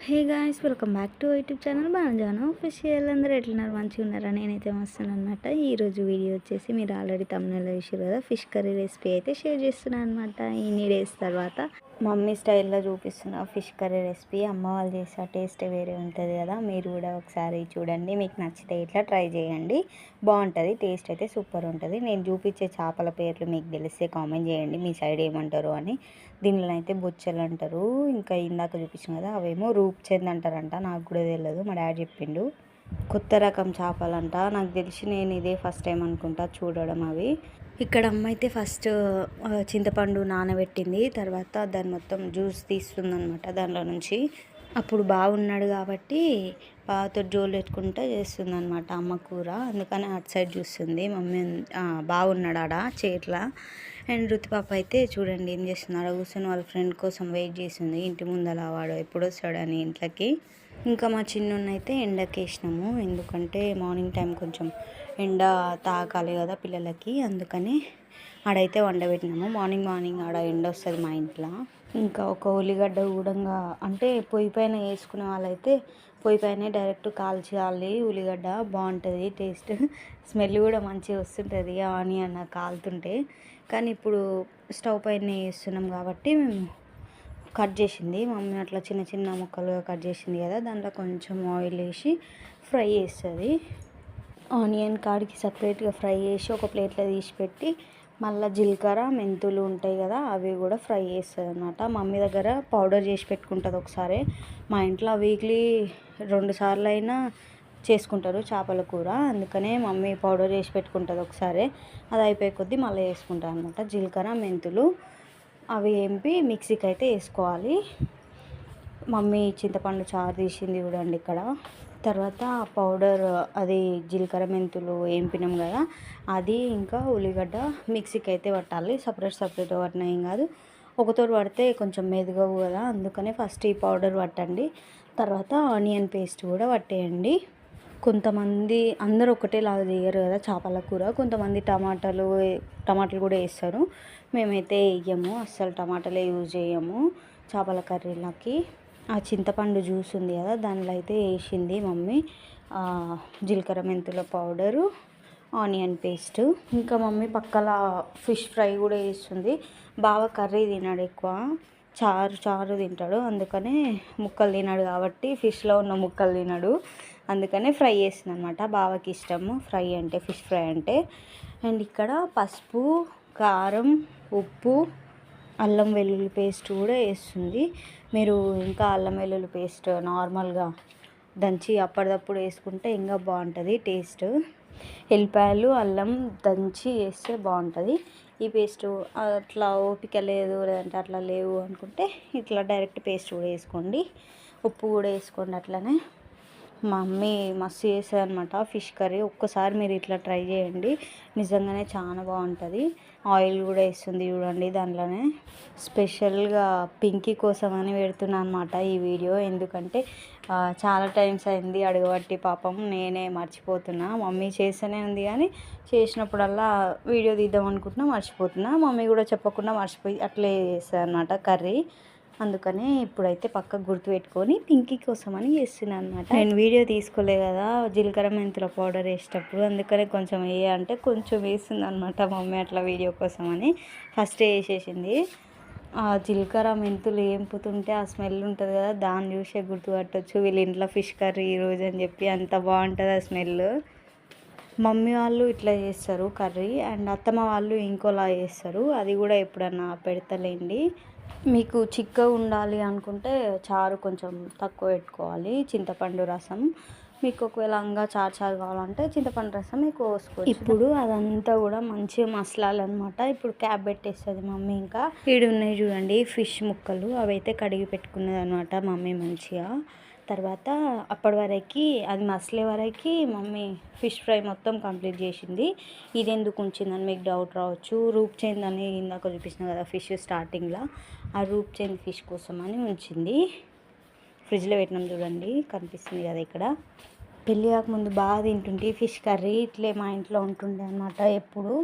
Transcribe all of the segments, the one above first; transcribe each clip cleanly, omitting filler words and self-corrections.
Hey guys, welcome back to YouTube channel బాగున్నాను official. అందరూ ఎట్లున్నారు? మంచిగా ఉన్నారా? నేనైతే మస్తున్నాను అనమాట. ఈరోజు వీడియో వచ్చేసి మీరు ఆల్రెడీ తమిళలో చూసారు కదా, ఫిష్ కర్రీ రెసిపీ అయితే షేర్ చేస్తున్నాను అనమాట. ఇన్ని డేస్ తర్వాత మమ్మీ స్టైల్లో చూపిస్తున్నా ఫిష్ కర్రీ రెసిపీ. అమ్మ వాళ్ళు చేసే టేస్ట్ వేరే ఉంటుంది కదా, మీరు కూడా ఒకసారి చూడండి. మీకు నచ్చితే ఇట్లా ట్రై చేయండి, బాగుంటుంది. టేస్ట్ అయితే సూపర్ ఉంటుంది. నేను చూపించే చేపల పేర్లు మీకు తెలిస్తే కామెంట్ చేయండి, మీ సైడ్ ఏమంటారు అని. దీనిలో అయితే బొచ్చలు అంటారు, ఇంకా ఇందాక చూపించాను కదా అవేమో రూప్చంద్ అంటారంట. నాకు కూడా తెలియదు, మా డాడీ చెప్పిండు. కొత్త రకం చేపలంట, నాకు తెలిసి నేను ఇదే ఫస్ట్ టైం అనుకుంటా చూడడం అవి. ఇక్కడ అమ్మ అయితే ఫస్ట్ చింతపండు నానబెట్టింది, తర్వాత దాన్ని మొత్తం జ్యూస్ తీస్తుందనమాట దానిలో నుంచి. అప్పుడు బాగున్నాడు కాబట్టి బావతో జోలు పెట్టుకుంటూ చేస్తుంది అనమాట అమ్మ కూర. అందుకని అటు సైడ్ చూస్తుంది మమ్మీ. బాగున్నాడు ఆడ చేట్ల. అండ్ రుతిపాప అయితే చూడండి ఏం చేస్తున్నాడు, కూర్చొని వాళ్ళ ఫ్రెండ్ కోసం వెయిట్ చేస్తుంది. ఇంటి ముందల వాడు ఎప్పుడు వస్తాడని ఇంట్లోకి. ఇంకా మా చిన్నోన్నైతే ఎండకేసినాము, ఎందుకంటే మార్నింగ్ టైం కొంచెం ఎండ తాకాలి కదా పిల్లలకి, అందుకని ఆడైతే వండబెట్టినాము. మార్నింగ్ ఆడ ఎండ వస్తుంది మా ఇంట్లో. ఇంకా ఒక ఉల్లిగడ్డ కూడా, అంటే పొయ్యి పైన వేసుకునే వాళ్ళైతే పొయ్యి పైన డైరెక్ట్ కాల్చేయాలి ఉల్లిగడ్డ, బాగుంటుంది టేస్ట్. స్మెల్ కూడా మంచిగా వస్తుంటుంది ఆనియన్ కాలుతుంటే. కానీ ఇప్పుడు స్టవ్ పైన వేస్తున్నాం కాబట్టి మేము కట్ చేసింది మమ్మీ, అట్లా చిన్న చిన్న ముక్కలుగా కట్ చేసింది కదా, దాంట్లో కొంచెం ఆయిల్ వేసి ఫ్రై చేస్తుంది. ఆనియన్ కాడికి సపరేట్గా ఫ్రై చేసి ఒక ప్లేట్లో తీసి పెట్టి, మళ్ళీ జీలకర్ర మెంతులు ఉంటాయి కదా అవి కూడా ఫ్రై చేస్తుంది అనమాట. మమ్మీ దగ్గర పౌడర్ చేసి పెట్టుకుంటుంది ఒకసారి. మా ఇంట్లో వీక్లీ 2 సార్లు అయినా చేసుకుంటారు చేపల కూర, అందుకనే మమ్మీ పౌడర్ చేసి పెట్టుకుంటుంది ఒకసారి. అది అయిపోయే కొద్దీ మళ్ళీ వేసుకుంటాను అనమాట. జీలకర్ర మెంతులు అవి ఏంపి మిక్సీకి అయితే వేసుకోవాలి. మమ్మీ చింతపండు చారు తీసింది చూడండి ఇక్కడ. తర్వాత పౌడర్, అది జీలకర్ర మెంతులు వేంపినాం కదా అది, ఇంకా ఉల్లిగడ్డ మిక్సీకి అయితే పట్టాలి. సపరేట్గా పట్టినా ఏం కాదు, ఒకతోటి పడితే కొంచెం మెదగవు కదా, అందుకనే ఫస్ట్ ఈ పౌడర్ పట్టండి, తర్వాత ఆనియన్ పేస్ట్ కూడా పట్టేయండి. కొంతమంది అందరూ ఒకటేలాగా చేయరు కదా చేపల కూర, కొంతమంది టమాటాలు కూడా వేస్తారు. మేమైతే వేయము, అస్సలు టమాటాలే యూజ్ చేయము చేపల కర్రీలకి. ఆ చింతపండు జ్యూస్ ఉంది కదా దానిలో అయితే వేసింది మమ్మీ జీలకర్ర మెంతుల పౌడరు, ఆనియన్ పేస్ట్. ఇంకా మమ్మీ పక్కల ఫిష్ ఫ్రై కూడా వేస్తుంది. బావ కర్రీ తినాడు ఎక్కువ, చారు తింటాడు, అందుకనే ముక్కలు తినాడు కాబట్టి ఫిష్లో ఉన్న ముక్కలు తినడు, అందుకనే ఫ్రై చేస్తుంది అనమాట. బావకి ఇష్టము ఫ్రై అంటే, ఫిష్ ఫ్రై అంటే. అండ్ ఇక్కడ పసుపు, కారం, ఉప్పు, అల్లం వెల్లుల్లి పేస్ట్ కూడా వేస్తుంది. మీరు ఇంకా అల్లం వెల్లుల్లి పేస్ట్ నార్మల్గా దంచి అప్పటిదప్పుడు వేసుకుంటే ఇంకా బాగుంటుంది టేస్ట్. ఎల్లిపాయలు అల్లం దంచి వేస్తే బాగుంటుంది. ఈ పేస్ట్ అట్లా ఓపిక లేదు, లేదంటే అట్లా లేవు అనుకుంటే ఇట్లా డైరెక్ట్ పేస్ట్ కూడా వేసుకోండి. ఉప్పు కూడా వేసుకోండి అట్లనే. మా మమ్మీ మస్తు చేస్తుంది అనమాట ఫిష్ కర్రీ. ఒక్కసారి మీరు ఇట్లా ట్రై చేయండి, నిజంగానే చాలా బాగుంటుంది. ఆయిల్ కూడా వేస్తుంది చూడండి దాంట్లోనే. స్పెషల్గా పింకీ కోసం అని పెడుతున్నాను అనమాట ఈ వీడియో, ఎందుకంటే చాలా టైమ్స్ అయింది అడగబట్టి, పాపం నేనే మర్చిపోతున్నా. మమ్మీ చేస్తూనే ఉంది కానీ చేసినప్పుడల్లా వీడియో తీద్దాం అనుకుంటున్నా మర్చిపోతున్నా. మమ్మీ కూడా చెప్పకుండా మర్చిపోయి అట్లే చేస్తుంది అనమాట కర్రీ, అందుకనే ఇప్పుడైతే పక్కకు గుర్తుపెట్టుకొని పింకీ కోసం అని చేస్తున్నాను అనమాట. నేను వీడియో తీసుకోలే కదా జీలకర్ర మెంతుల పౌడర్ వేసేటప్పుడు, అందుకనే కొంచెం అంటే కొంచెం వేస్తుంది అనమాట మమ్మీ అట్లా వీడియో కోసం అని. ఫస్ట్ వేసేసింది. ఆ జీలకర్ర మెంతులు ఏంపుతుంటే ఆ స్మెల్ ఉంటుంది కదా, దాన్ని చూసే గుర్తుపట్టవచ్చు వీళ్ళ ఇంట్లో ఫిష్ కర్రీ ఈరోజు అని చెప్పి. అంత బాగుంటుంది ఆ స్మెల్. మమ్మీ వాళ్ళు ఇట్లా చేస్తారు కర్రీ, అండ్ అత్తమ్మ వాళ్ళు ఇంకోలా చేస్తారు, అది కూడా ఎప్పుడన్నా పెడతలేండి. మీకు చిక్కగా ఉండాలి అనుకుంటే చారు కొంచెం తక్కువ పెట్టుకోవాలి, చింతపండు రసం. మీకు ఒకవేళ ఇంకా చారు కావాలంటే చింతపండు రసం ఎక్కువ పోసుకోవచ్చు. ఇప్పుడు అదంతా కూడా మంచిగా మసలాలన్నమాట. ఇప్పుడు క్యాప్ పెట్టేస్తుంది మమ్మీ. ఇంకా ఈడు ఉన్నాయి చూడండి ఫిష్ ముక్కలు, అవి అయితే కడిగి పెట్టుకున్నది అనమాట మమ్మీ మంచిగా. తర్వాత అప్పటి వరకు అది మసలే వరకు మమ్మీ ఫిష్ ఫ్రై మొత్తం కంప్లీట్ చేసింది. ఇది ఎందుకు ఉంచిందని మీకు డౌట్ రావచ్చు. రూప్చంద్ అని ఇందాక చూపించిన కదా ఫిష్ స్టార్టింగ్లో, ఆ రూప్చంద్ ఫిష్ కోసం అని ఉంచింది. ఫ్రిడ్జ్లో పెట్టినాం చూడండి, కనిపిస్తుంది కదా ఇక్కడ. పెళ్ళి కాకముందు బాగా తింటుంటే ఫిష్ కర్రీ ఇట్లే మా ఇంట్లో ఉంటుండే అనమాట ఎప్పుడు.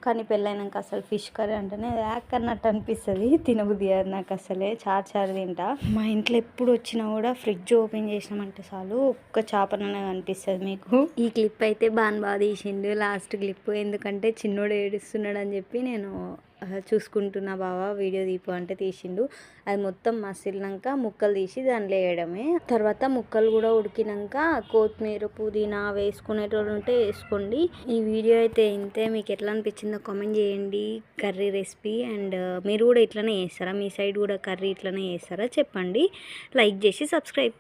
కానీ పెళ్ళైనాక అసలు ఫిష్ కర్రీ అంటేనే యాక్ అన్నట్టు అనిపిస్తుంది, తినబుద్ధి కాదు నాకు అసలే. చారు తింటా. మా ఇంట్లో ఎప్పుడు వచ్చినా కూడా ఫ్రిడ్జ్ ఓపెన్ చేసినామంటే చాలు ఒక్క చేపననే కనిపిస్తుంది మీకు. ఈ క్లిప్ అయితే బాగా తీసిండు లాస్ట్ క్లిప్, ఎందుకంటే చిన్నోడు ఏడుస్తున్నాడు అని చెప్పి నేను చూసుకుంటున్నా బావా వీడియో తీపు అంటే తీసిండు. అది మొత్తం మసిలినాక ముక్కలు తీసి దాంట్లో వేయడమే. తర్వాత ముక్కలు కూడా ఉడికినాక కొత్తిమీర పుదీనా వేసుకునేటోళ్ళు ఉంటే వేసుకోండి. ఈ వీడియో అయితే ఇంతే. మీకు ఎట్లా అనిపించిందో కామెంట్ చేయండి కర్రీ రెసిపీ. అండ్ మీరు కూడా ఇట్లనే చేస్తారా? మీ సైడ్ కూడా కర్రీ ఇట్లనే చేస్తారా చెప్పండి. లైక్ చేసి సబ్స్క్రైబ్